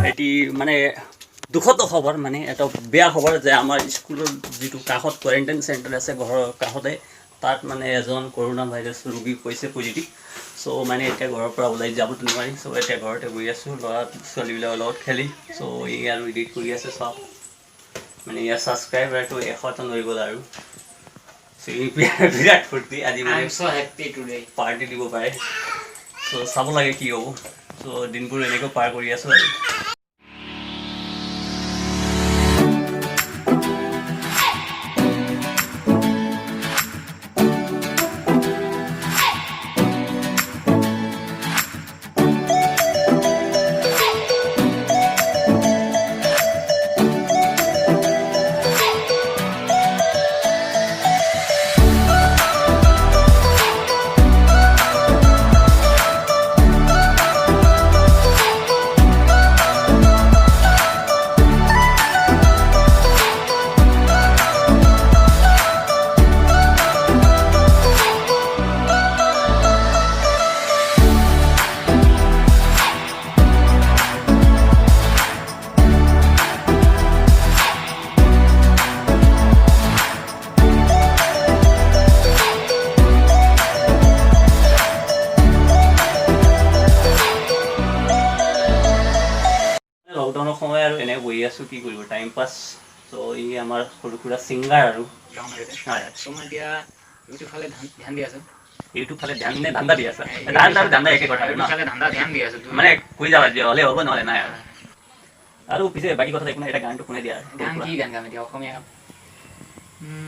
এটি মানে দুখত খবৰ মানে এটা বেয়া খবৰ যে আমাৰ স্কুলৰ যিটো কাষত কোৱাৰেণ্টাইন চেণ্টাৰ আছে ঘৰৰ কাষতে তাত মানে এজন কৰোণা ভাইৰাছ ৰোগী হৈছে পজিটিভ চ' মানে এতিয়া ঘৰৰ পৰা ওলাই যাবতো নোৱাৰি চ' এতিয়া ঘৰতে বহি আছোঁ ল'ৰা ছোৱালীবিলাকৰ লগত খেলি চ' এই আৰু এডিট কৰি আছে চব মানে ইয়াৰ ছাবস্ক্ৰাইবাৰটো 100টা হৈ গ'ল আৰু বিৰাট ফূৰ্তি আজি মানে পাৰ্টি দিব পাৰে চ' চাব লাগে কি হ'ব চ' দিনবোৰ এনেকৈ পাৰ কৰি আছোঁ আৰু লকডাউনৰ সময় আৰু এনে বহি আছোঁ কি কৰিব টাইম পাছ চ' ই আমাৰ সৰু সুৰা ছিংগাৰ আৰু ইউটিউব ফালে ধ্যান নে ধান্দা দি আছে ধান্দা একে কথা মানে কৈ যাবা যে হ'লে হ'ব নহ'লে নাই আৰু পিছে বাকী কথা একো নাই এটা গানটো শুনাই দিয়া গান কি গান গাম এতিয়া অসমীয়া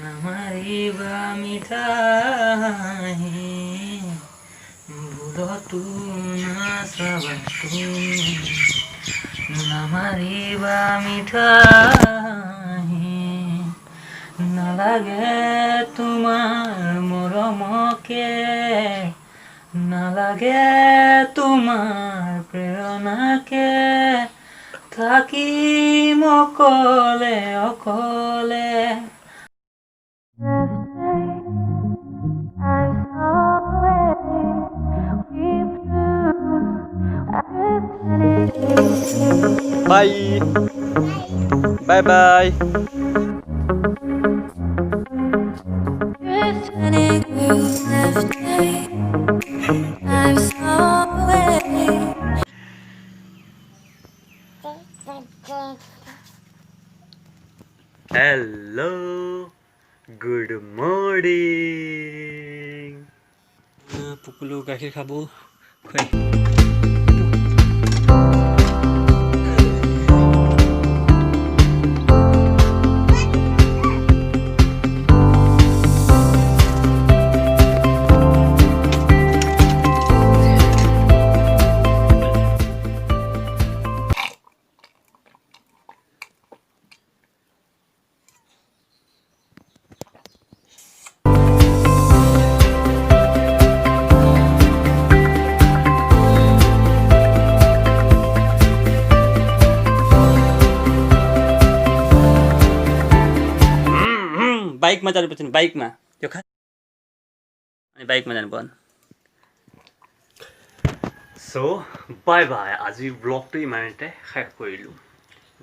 নামাৰিবা মিঠাই ভুলতো নাচাবা নামাৰিবা মিঠাই নালাগে তোমাৰ মৰমকে নালাগে তোমাৰ প্ৰেৰণাকে থাকিম অকলে অকলে Bye. Bye bye. Hello. Good morning. Pukulu gakhir khabu. Khoi. बाइकमा जानुपर्छ नि बाइकमा त्यो खा अनि बाइकमा जानुपर्छ सो बाई बाई আজি ব্লগটো ইমানতে শেষ কৰিলোঁ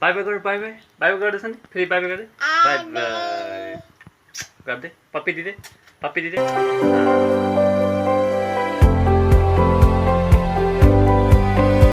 বাই বাই কৰ বাই বাই বাই বাই কৰিছ নি ফ্ৰী বাই বাই কৰে বাই বাই গাব দে পাপি দি দে